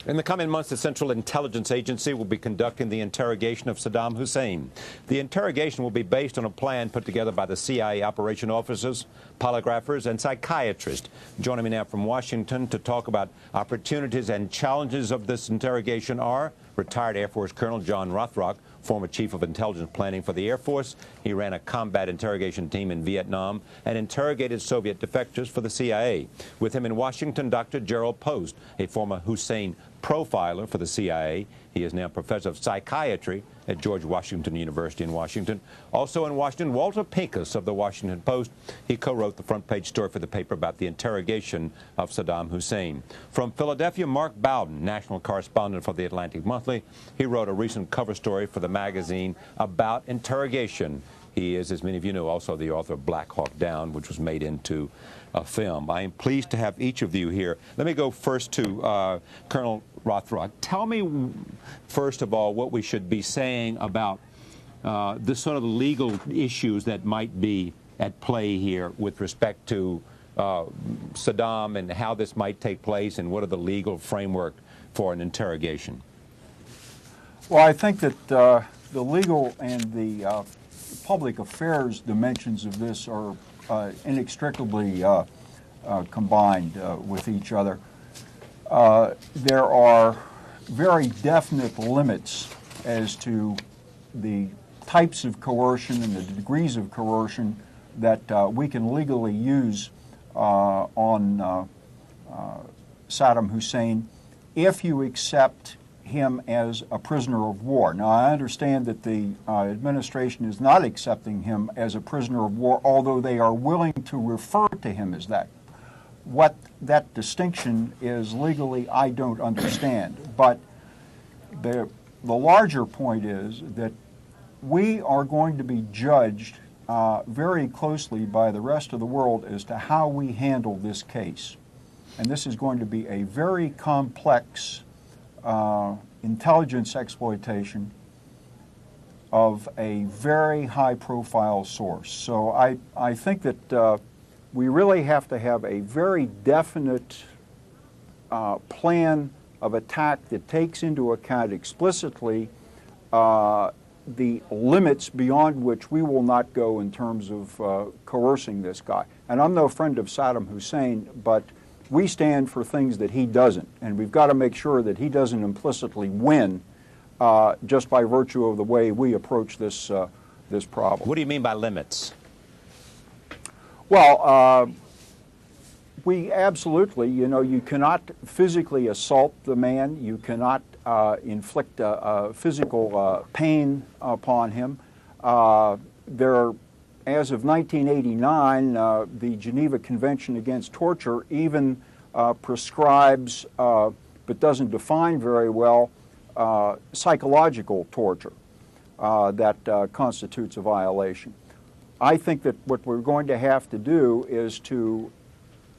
In the coming months, the Central Intelligence Agency will be conducting the interrogation of Saddam Hussein. The interrogation will be based on a plan put together by the CIA operation officers, polygraphers, and psychiatrists. Joining me now from Washington to talk about opportunities and challenges of this interrogation are retired Air Force Colonel John Rothrock, former Chief of Intelligence Planning for the Air Force. He ran a combat interrogation team in Vietnam and interrogated Soviet defectors for the CIA. With him in Washington, Dr. Gerald Post, a former Hussein profiler for the CIA. He is now professor of psychiatry at George Washington University in Washington. Also in Washington, Walter Pincus of the Washington Post. He co-wrote the front page story for the paper about the interrogation of Saddam Hussein. From Philadelphia, Mark Bowden, national correspondent for the Atlantic Monthly. He wrote a recent cover story for the magazine about interrogation. He is, as many of you know, also the author of Black Hawk Down, which was made into a film. I am pleased to have each of you here. Let me go first to Colonel Rothrock. Tell me, first of all, what we should be saying about the sort of legal issues that might be at play here with respect to Saddam and how this might take place and what are the legal framework for an interrogation. Well, I think that the legal and the public affairs dimensions of this are inextricably combined with each other. There are very definite limits as to the types of coercion and the degrees of coercion that we can legally use on Saddam Hussein if you accept him as a prisoner of war. Now, I understand that the administration is not accepting him as a prisoner of war, although they are willing to refer to him as that. What that distinction is legally, I don't understand. But the larger point is that we are going to be judged very closely by the rest of the world as to how we handle this case. And this is going to be a very complex intelligence exploitation of a very high-profile source. So I think that we really have to have a very definite plan of attack that takes into account explicitly the limits beyond which we will not go in terms of coercing this guy. And I'm no friend of Saddam Hussein, but we stand for things that he doesn't, and we've got to make sure that he doesn't implicitly win just by virtue of the way we approach this this problem. What do you mean by limits? Well, we absolutely, you cannot physically assault the man. You cannot inflict physical pain upon him. As of 1989, the Geneva Convention Against Torture even prescribes, but doesn't define very well, psychological torture that constitutes a violation. I think that what we're going to have to do is to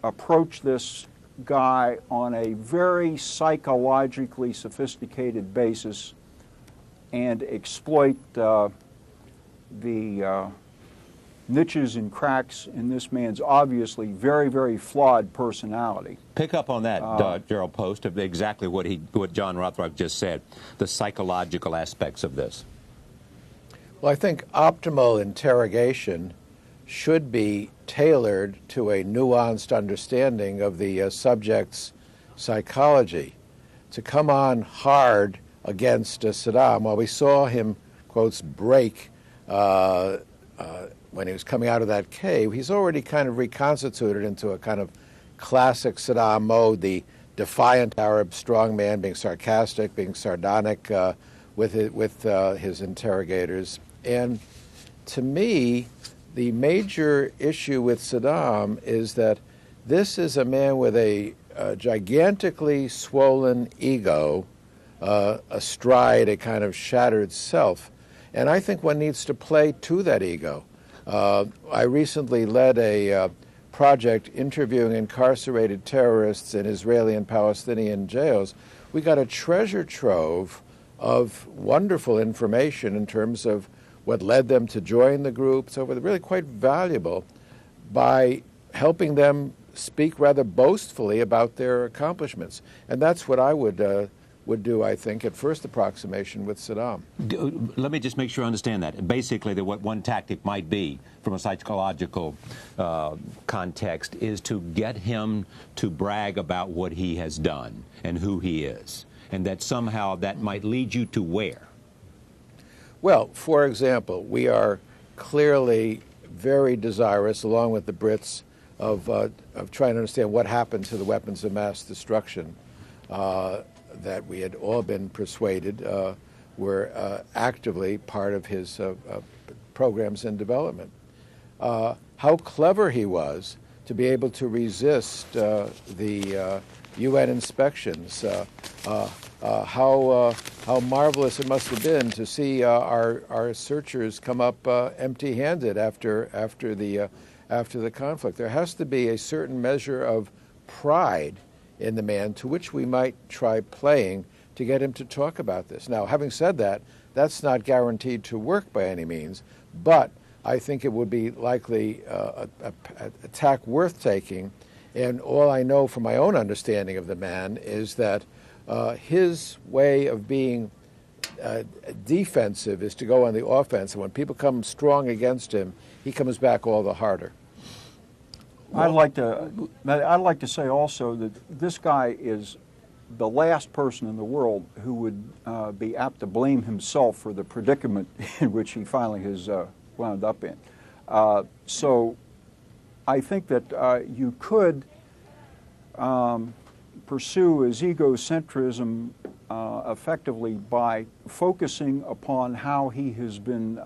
approach this guy on a very psychologically sophisticated basis and exploit the niches and cracks in this man's obviously very, very flawed personality. Pick up on that, Gerald Post, of exactly what John Rothrock just said, the psychological aspects of this. Well, I think optimal interrogation should be tailored to a nuanced understanding of the subject's psychology. To come on hard against Saddam, while we saw him, quotes, break when he was coming out of that cave, he's already kind of reconstituted into a kind of classic Saddam mode, the defiant Arab strongman being sarcastic, being sardonic with his interrogators. And to me, the major issue with Saddam is that this is a man with a gigantically swollen ego, astride a kind of shattered self. And I think one needs to play to that ego. I recently led a project interviewing incarcerated terrorists in Israeli and Palestinian jails. We got a treasure trove of wonderful information in terms of what led them to join the group. So it was really quite valuable by helping them speak rather boastfully about their accomplishments. And that's what I would do, I think, at first approximation with Saddam. Let me just make sure I understand that. Basically, what one tactic might be, from a psychological context, is to get him to brag about what he has done and who he is, and that somehow that might lead you to where? Well, for example, we are clearly very desirous, along with the Brits, of trying to understand what happened to the weapons of mass destruction that we had all been persuaded were actively part of his programs in development. How clever he was to be able to resist the UN inspections. How marvelous it must have been to see our searchers come up empty-handed after the conflict. There has to be a certain measure of pride in the man to which we might try playing to get him to talk about this. Now, having said that, that's not guaranteed to work by any means, but I think it would be likely a tack worth taking. And all I know from my own understanding of the man is that his way of being defensive is to go on the offense. And when people come strong against him, he comes back all the harder. I'd like to say also that this guy is the last person in the world who would be apt to blame himself for the predicament in which he finally has wound up in. So I think that you could pursue his egocentrism effectively by focusing upon how he has been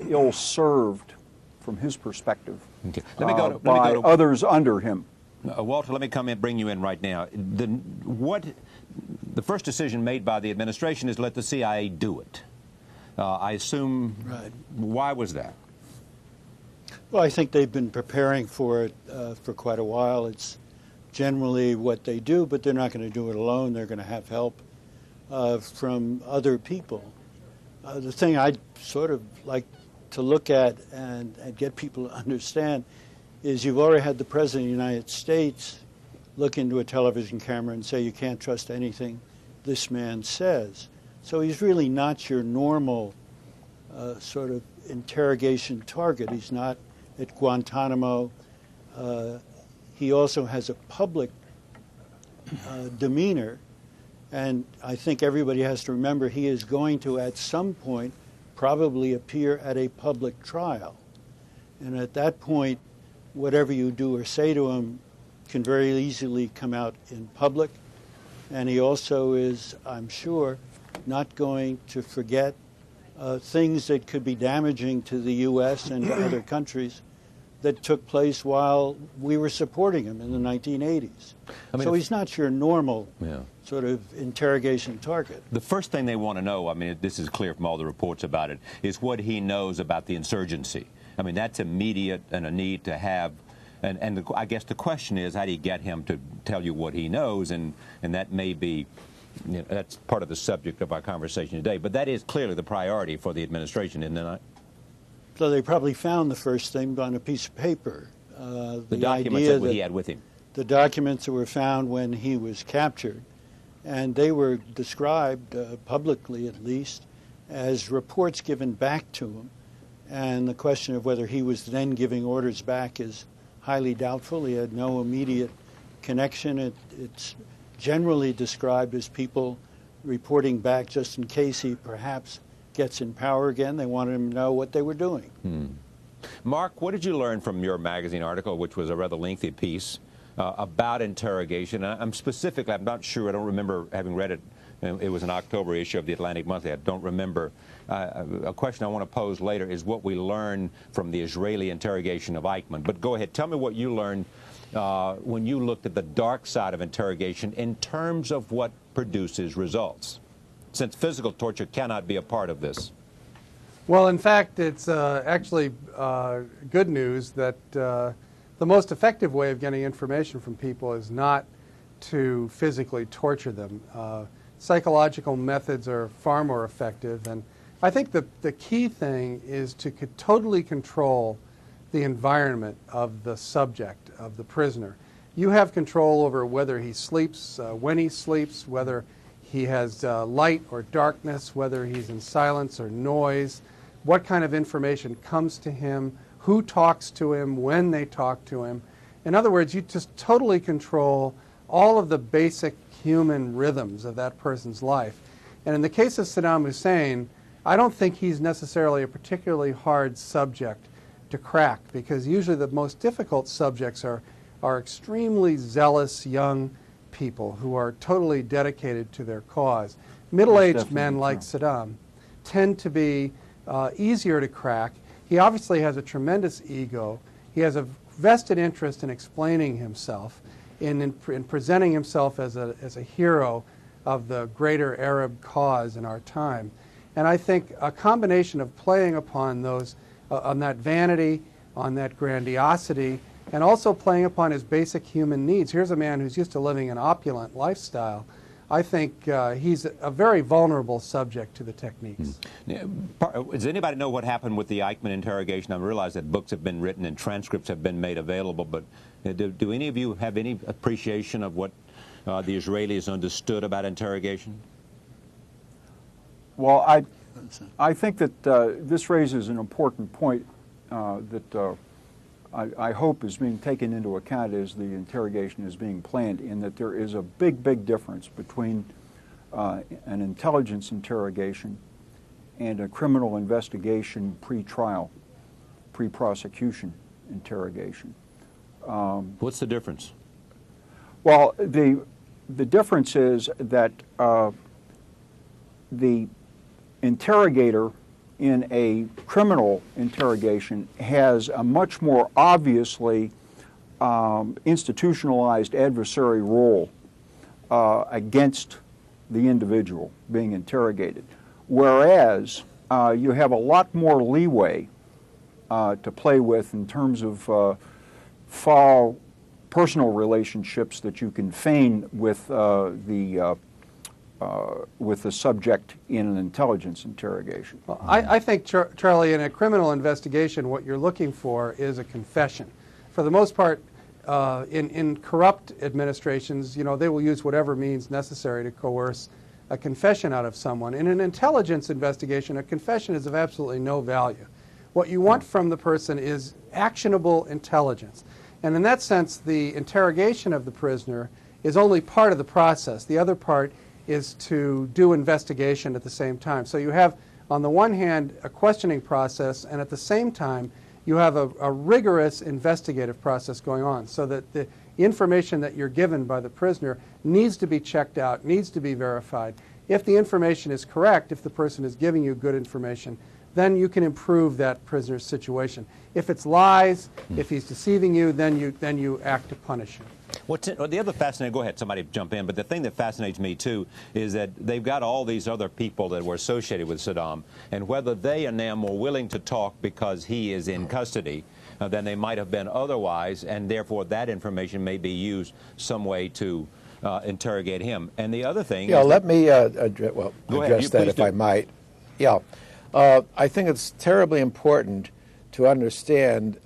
ill-served from his perspective. Okay. By others under him. Walter, let me come in, bring you in right now. The first decision made by the administration is to let the CIA do it. I assume. Right. Why was that? Well, I think they've been preparing for it for quite a while. It's generally what they do, but they're not going to do it alone. They're going to have help from other people. The thing I'd sort of like to look at and get people to understand is you've already had the President of the United States look into a television camera and say you can't trust anything this man says. So he's really not your normal sort of interrogation target. He's not at Guantanamo. He also has a public demeanor, and I think everybody has to remember he is going to, at some point, probably appear at a public trial. And at that point, whatever you do or say to him can very easily come out in public. And he also is, I'm sure, not going to forget things that could be damaging to the U.S. and to other countries that took place while we were supporting him in the 1980s. So he's not your normal sort of interrogation target. The first thing they want to know, I mean, this is clear from all the reports about it, is what he knows about the insurgency. I mean, that's immediate and a need to have. And I guess the question is, how do you get him to tell you what he knows? And that may be, you know, that's part of the subject of our conversation today. But that is clearly the priority for the administration, isn't it? So they probably found the first thing on a piece of paper. The documents that he had with him. The documents that were found when he was captured. And they were described, publicly at least, as reports given back to him. And the question of whether he was then giving orders back is highly doubtful. He had no immediate connection. It's generally described as people reporting back just in case he perhaps gets in power again. They wanted him to know what they were doing. Mark, what did you learn from your magazine article, which was a rather lengthy piece, about interrogation? I'm not sure, I don't remember having read it. It was an October issue of the Atlantic Monthly. I don't remember. A question I want to pose later is what we learned from the Israeli interrogation of Eichmann. But go ahead, tell me what you learned when you looked at the dark side of interrogation in terms of what produces results, since physical torture cannot be a part of this. Well, in fact, it's actually good news that the most effective way of getting information from people is not to physically torture them. Psychological methods are far more effective, and I think the key thing is to totally control the environment of the subject, of the prisoner. You have control over whether he sleeps, when he sleeps, whether he has light or darkness, whether he's in silence or noise, what kind of information comes to him, who talks to him, when they talk to him. In other words, you just totally control all of the basic human rhythms of that person's life. And in the case of Saddam Hussein, I don't think he's necessarily a particularly hard subject to crack, because usually the most difficult subjects are extremely zealous young people who are totally dedicated to their cause. Middle-aged men like Saddam tend to be easier to crack. He obviously has a tremendous ego. He has a vested interest in explaining himself, in presenting himself as a hero of the greater Arab cause in our time. And I think a combination of playing upon those, on that vanity, on that grandiosity, and also playing upon his basic human needs. Here's a man who's used to living an opulent lifestyle. I think he's a very vulnerable subject to the techniques. Does anybody know what happened with the Eichmann interrogation? I realize that books have been written and transcripts have been made available, but do any of you have any appreciation of what the Israelis understood about interrogation? Well, I think that this raises an important point that I hope is being taken into account as the interrogation is being planned, in that there is a big difference between an intelligence interrogation and a criminal investigation pre-trial, pre-prosecution interrogation. What's the difference? Well, the difference is that the interrogator in a criminal interrogation has a much more obviously institutionalized adversary role against the individual being interrogated, whereas you have a lot more leeway to play with in terms of foul personal relationships that you can feign with the subject in an intelligence interrogation. Well, I think, Charlie, in a criminal investigation, what you're looking for is a confession. For the most part, in corrupt administrations, you know, they will use whatever means necessary to coerce a confession out of someone. In an intelligence investigation, a confession is of absolutely no value. What you want from the person is actionable intelligence. And in that sense, the interrogation of the prisoner is only part of the process. The other part is to do investigation at the same time. So you have, on the one hand, a questioning process, and at the same time, you have a rigorous investigative process going on, so that the information that you're given by the prisoner needs to be checked out, needs to be verified. If the information is correct, if the person is giving you good information, then you can improve that prisoner's situation. If it's lies, if he's deceiving you, then you act to punish him. The other fascinating, go ahead, somebody jump in, but the thing that fascinates me too is that they've got all these other people that were associated with Saddam, and whether they are now more willing to talk because he is in custody than they might have been otherwise, and therefore that information may be used some way to interrogate him. And the other thing Yeah, is let me address that if I might. Yeah, I think it's terribly important to understand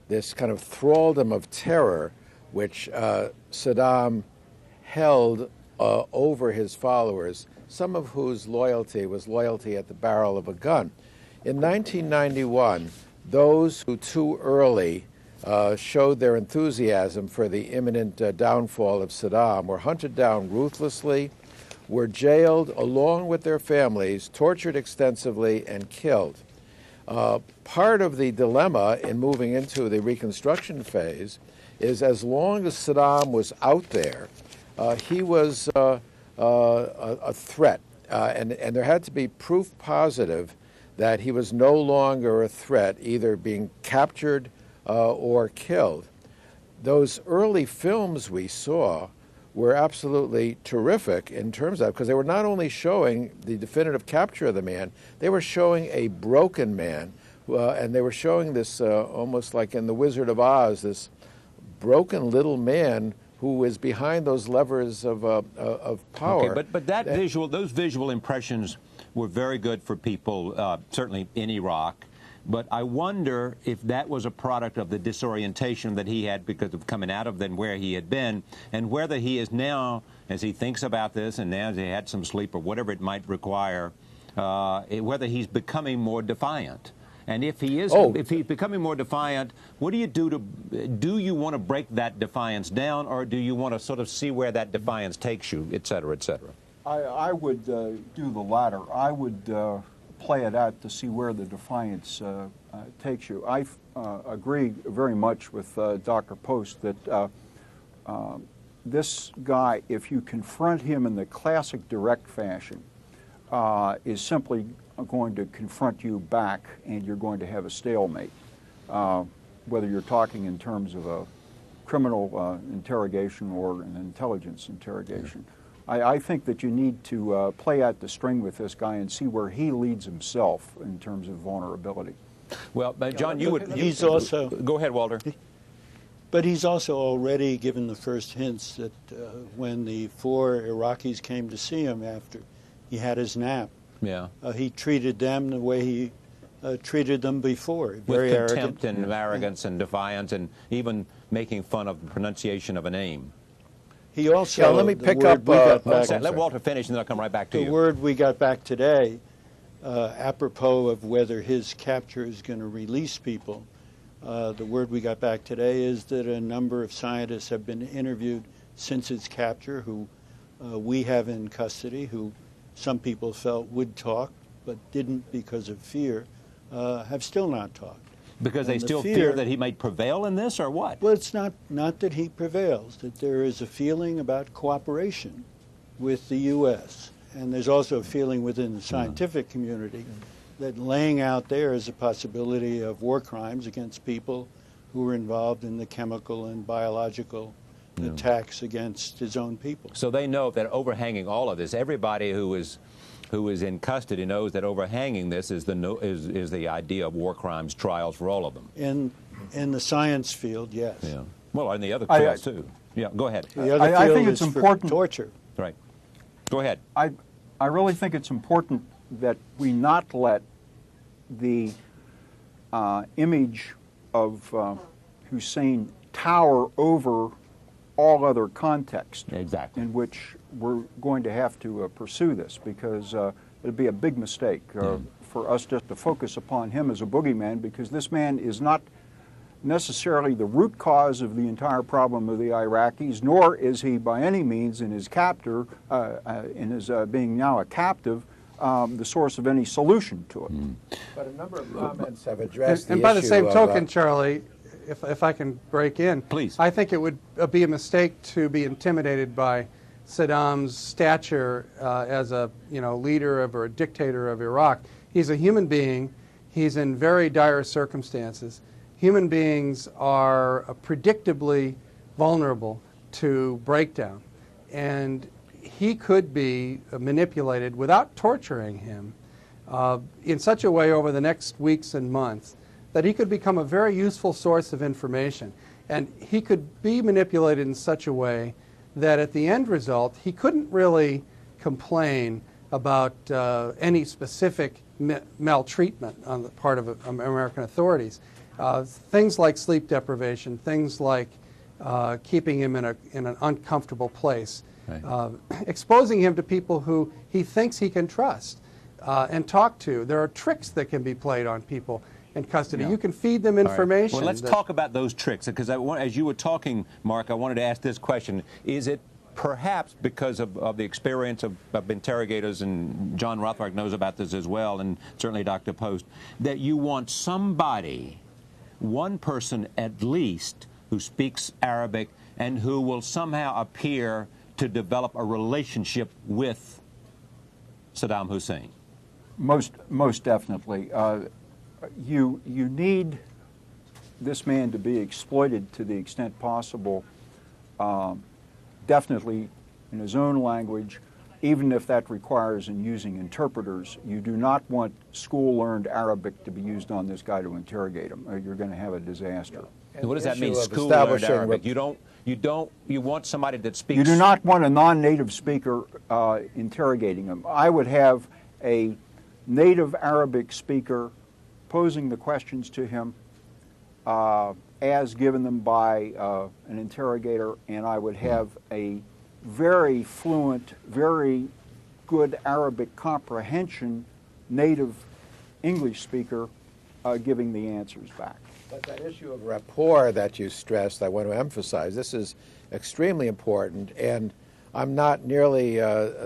this kind of thraldom of terror which Saddam held over his followers, some of whose loyalty was loyalty at the barrel of a gun. In 1991, those who too early showed their enthusiasm for the imminent downfall of Saddam were hunted down ruthlessly, were jailed along with their families, tortured extensively, and killed. Part of the dilemma in moving into the reconstruction phase is, as long as Saddam was out there, he was a threat, and there had to be proof positive that he was no longer a threat, either being captured or killed. Those early films we saw were absolutely terrific in terms of, because they were not only showing the definitive capture of the man, they were showing a broken man, and they were showing this almost like in The Wizard of Oz, this broken little man who is behind those levers of power. Okay, but those visual impressions were very good for people, certainly in Iraq. But I wonder if that was a product of the disorientation that he had because of coming out of then where he had been, and whether he is now, as he thinks about this and now as he had some sleep or whatever it might require, whether he's becoming more defiant. And if he is, if he's becoming more defiant, what do you do do you want to break that defiance down, or do you want to sort of see where that defiance takes you, et cetera, et cetera? I would do the latter. I would play it out to see where the defiance takes you. I agree very much with Dr. Post that this guy, if you confront him in the classic direct fashion, is simply going to confront you back, and you're going to have a stalemate, whether you're talking in terms of a criminal interrogation or an intelligence interrogation. I think that you need to play out the string with this guy and see where he leads himself in terms of vulnerability. Well, John, you would... He's also... Go ahead, Walter. But he's also already given the first hints that when the 4 Iraqis came to see him after he had his nap, he treated them the way he treated them before. Very with contempt arrogant. and arrogance and defiance, and even making fun of the pronunciation of a name. He also... let me pick up... let Walter finish, and then I'll come right back to you. The word we got back today, apropos of whether his capture is going to release people, the word we got back today is that a number of scientists have been interviewed since its capture who we have in custody, who some people felt would talk but didn't because of fear, have still not talked. Because they still fear that he might prevail in this, or what? Well, it's not that he prevails, that there is a feeling about cooperation with the U.S., and there's also a feeling within the scientific community that laying out there is a possibility of war crimes against people who were involved in the chemical and biological attacks against his own people. So they know that overhanging all of this, everybody who is in custody knows that overhanging this is the idea of war crimes trials for all of them. In the science field, yes. Yeah. Well, in the other fields too. Yeah. Go ahead. The other field think it's is important. for torture. Right. Go ahead. I really think it's important that we not let the image of Hussein tower over all other context in which we're going to have to pursue this, because it'd be a big mistake for us just to focus upon him as a boogeyman, because this man is not necessarily the root cause of the entire problem of the Iraqis, nor is he by any means in his captor, in his being now a captive, the source of any solution to it. But a number of comments have addressed and the by the issue same of, token, Charlie, if I can break in, please. I think it would be a mistake to be intimidated by Saddam's stature as a leader of or a dictator of Iraq. He's a human being. He's in very dire circumstances. Human beings are predictably vulnerable to breakdown, and he could be manipulated without torturing him in such a way over the next weeks and months that he could become a very useful source of information. And he could be manipulated in such a way that at the end result, he couldn't really complain about any specific maltreatment on the part of American authorities. Things like sleep deprivation, things like keeping him in an uncomfortable place, exposing him to people who he thinks he can trust and talk to. There are tricks that can be played on people in custody. You can feed them information. Well, let's talk about those tricks, because as you were talking, Mark, I wanted to ask this question. Is it perhaps because of the experience of interrogators, and John Rothbard knows about this as well, and certainly Dr. Post, that you want somebody, one person at least, who speaks Arabic and who will somehow appear to develop a relationship with Saddam Hussein? Most definitely. You need this man to be exploited to the extent possible, definitely in his own language, even if that requires in using interpreters. You do not want school-learned Arabic to be used on this guy to interrogate him, or you're going to have a disaster. And what does that mean, school-learned Arabic? You want somebody that speaks... You do not want a non-native speaker interrogating him. I would have a native Arabic speaker posing the questions to him as given them by an interrogator, and I would have a very fluent, very good Arabic comprehension native English speaker giving the answers back. But that issue of rapport that you stressed, I want to emphasize, this is extremely important, and I'm not nearly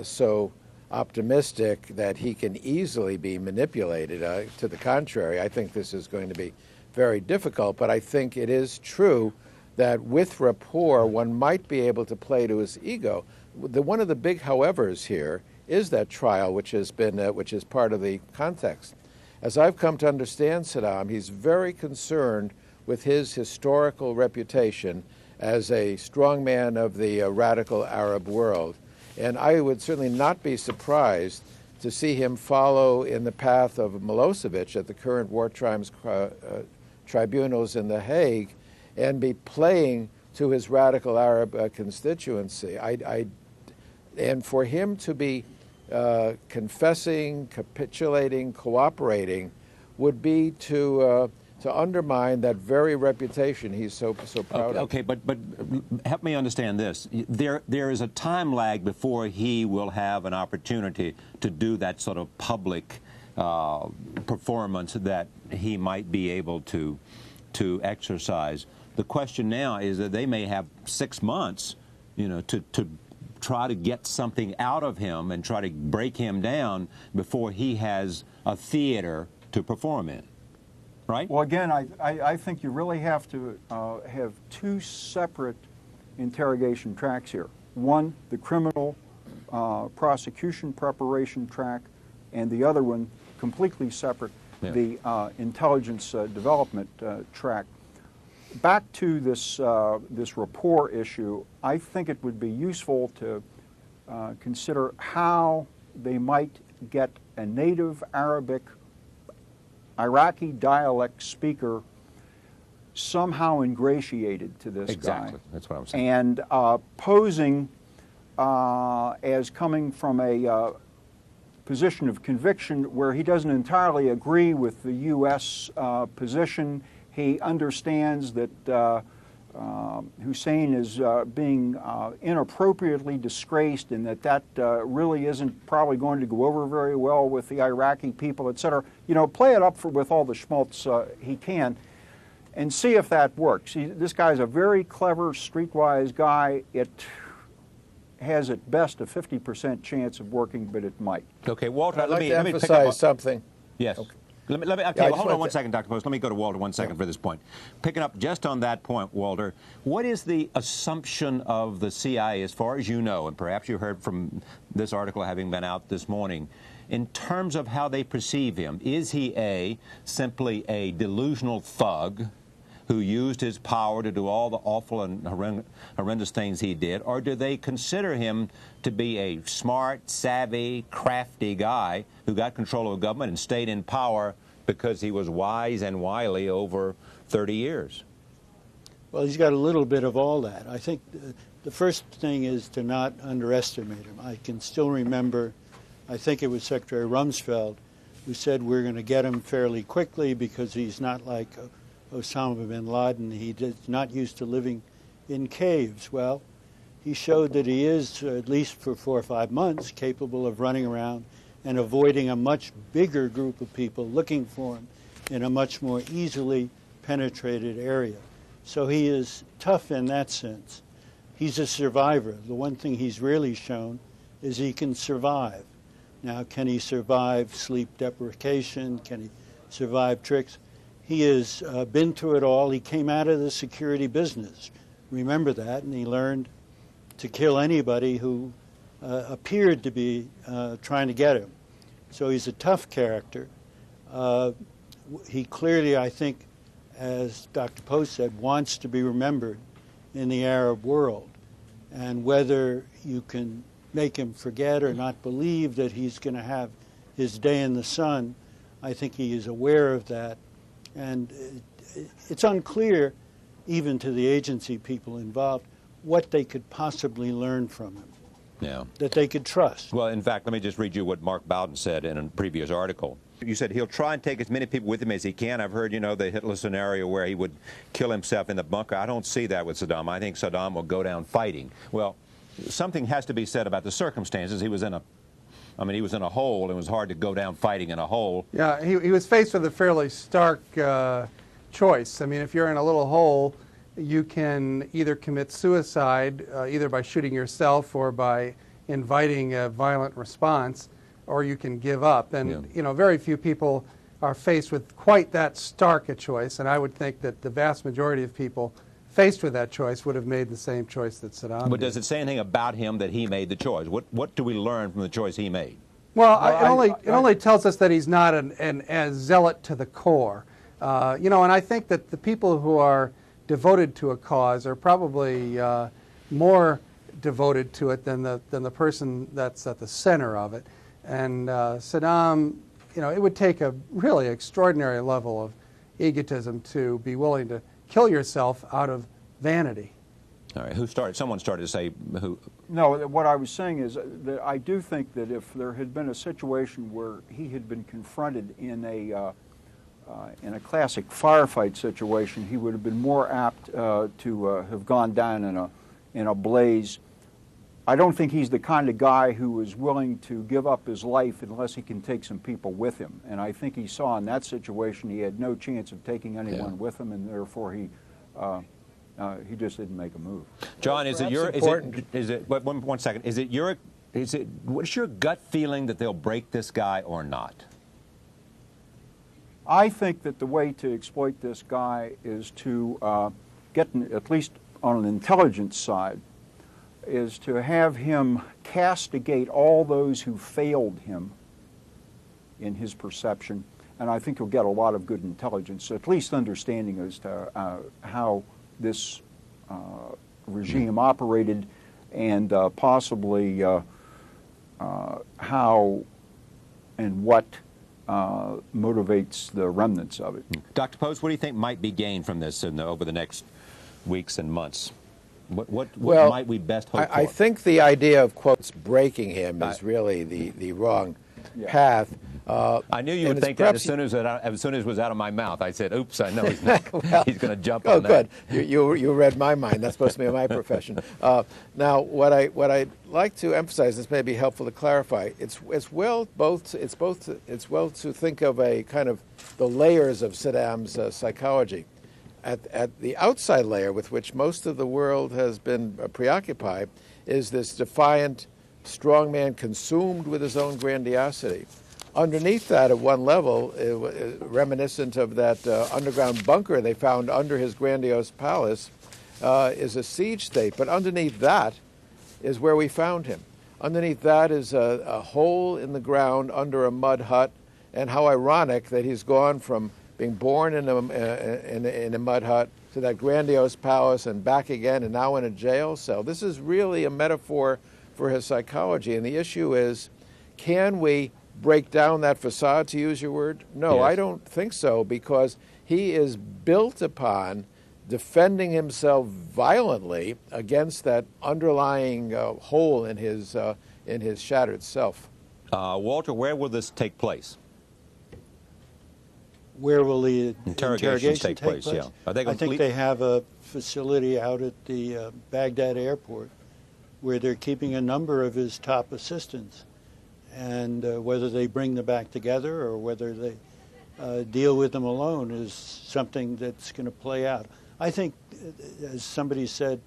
so optimistic that he can easily be manipulated. To the contrary, I think this is going to be very difficult, but I think it is true that with rapport, one might be able to play to his ego. One of the big howevers here is that trial, which has been, which is part of the context. As I've come to understand Saddam, he's very concerned with his historical reputation as a strongman of the radical Arab world. And I would certainly not be surprised to see him follow in the path of Milosevic at the current war crimes tribunals in The Hague and be playing to his radical Arab constituency. And for him to be confessing, capitulating, cooperating would be to undermine that very reputation he's so proud of. Okay, but help me understand this. There is a time lag before he will have an opportunity to do that sort of public performance that he might be able to exercise. The question now is that they may have 6 months, to try to get something out of him and try to break him down before he has a theater to perform in. Right? Well, again, I think you really have to have two separate interrogation tracks here. One, the criminal prosecution preparation track, and the other one, completely separate, the intelligence development track. Back to this rapport issue, I think it would be useful to consider how they might get a native Arabic Iraqi dialect speaker somehow ingratiated to this guy. Exactly, that's what I'm saying. And posing as coming from a position of conviction where he doesn't entirely agree with the U.S. Position. He understands that Hussein is being inappropriately disgraced, and that really isn't probably going to go over very well with the Iraqi people, etc. Play it up with all the schmaltz he can, and see if that works. This guy's a very clever, streetwise guy. It has at best a 50% chance of working, but it might. Okay, Walter, I'd let like me to pick emphasize up something. Yes. Okay. Okay, hold on one second, Dr. Post. Let me go to Walter 1 second for this point. Picking up just on that point, Walter, what is the assumption of the CIA, as far as you know, and perhaps you heard from this article having been out this morning, in terms of how they perceive him? Is he simply a delusional thug who used his power to do all the awful and horrendous things he did, or do they consider him to be a smart, savvy, crafty guy who got control of government and stayed in power because he was wise and wily over 30 years? Well, he's got a little bit of all that. I think the first thing is to not underestimate him. I can still remember, I think it was Secretary Rumsfeld who said we're going to get him fairly quickly because he's not like Osama bin Laden. He is not used to living in caves. Well, he showed that he is, at least for 4 or 5 months, capable of running around and avoiding a much bigger group of people looking for him in a much more easily penetrated area. So he is tough in that sense. He's a survivor. The one thing he's really shown is he can survive. Now, can he survive sleep deprivation? Can he survive tricks? He has been through it all. He came out of the security business. Remember that, and he learned to kill anybody who appeared to be trying to get him. So he's a tough character. He clearly, I think, as Dr. Post said, wants to be remembered in the Arab world. And whether you can make him forget or not believe that he's going to have his day in the sun, I think he is aware of that. And it's unclear, even to the agency people involved, what they could possibly learn from him, that they could trust. Well, in fact, let me just read you what Mark Bowden said in a previous article. You said he'll try and take as many people with him as he can. I've heard, you know, the Hitler scenario where he would kill himself in the bunker. I don't see that with Saddam. I think Saddam will go down fighting. Well, something has to be said about the circumstances. He was in a hole, and it was hard to go down fighting in a hole. Yeah, he was faced with a fairly stark choice. I mean, if you're in a little hole, you can either commit suicide, either by shooting yourself or by inviting a violent response, or you can give up. And, you know, very few people are faced with quite that stark a choice, and I would think that the vast majority of people faced with that choice would have made the same choice that Saddam did. But does it say anything about him that he made the choice? What do we learn from the choice he made? Well, it only tells us that he's not as zealot to the core. You know, and I think that the people who are devoted to a cause are probably more devoted to it than the person that's at the center of it. And Saddam, you know, it would take a really extraordinary level of egotism to be willing to kill yourself out of vanity. All right, who started? Someone started to say who? No, what I was saying is that I do think that if there had been a situation where he had been confronted in a classic firefight situation, he would have been more apt to have gone down in a blaze. I don't think he's the kind of guy who is willing to give up his life unless he can take some people with him. And I think he saw in that situation he had no chance of taking anyone with him, and therefore he just didn't make a move. John, what's your gut feeling that they'll break this guy or not? I think that the way to exploit this guy is to get, at least on an intelligence side, is to have him castigate all those who failed him in his perception. And I think he'll get a lot of good intelligence, at least understanding as to how this regime operated, and possibly how and what motivates the remnants of it. Dr. Post, what do you think might be gained from this over the next weeks and months? What might we best hope for? I think the idea of, quotes, breaking him is really the wrong path. I knew you would think that as soon as it was out of my mouth. I said, oops, I know he's not, well, he's going to jump on that. Oh, good. You read my mind. That's supposed to be my profession. Now, what I'd like to emphasize, this may be helpful to clarify, it's well to think of a kind of the layers of Saddam's psychology. At the outside layer, with which most of the world has been preoccupied, is this defiant, strong man consumed with his own grandiosity. Underneath that, at one level, reminiscent of that underground bunker they found under his grandiose palace, is a siege state. But underneath that is where we found him. Underneath that is a hole in the ground under a mud hut, and how ironic that he's gone from being born in a mud hut to that grandiose palace and back again, and now in a jail cell. This is really a metaphor for his psychology, and the issue is, can we break down that facade, to use your word? No, yes. I don't think so, because he is built upon defending himself violently against that underlying hole in his shattered self. Walter, where will this take place? Where will the interrogations take place? Yeah. I think they have a facility out at the Baghdad airport where they're keeping a number of his top assistants. And whether they bring them back together or whether they deal with them alone is something that's going to play out. I think, as somebody said,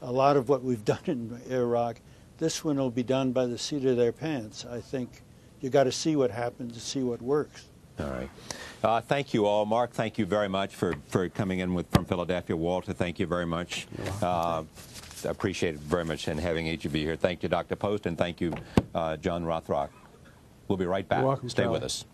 a lot of what we've done in Iraq, this one will be done by the seat of their pants. I think you got to see what happens to see what works. All right. Thank you all. Mark, thank you very much for coming in from Philadelphia. Walter, thank you very much. I appreciate it very much and having each of you here. Thank you, Dr. Post, and thank you, John Rothrock. We'll be right back. You're welcome, Stay Charlie. with us.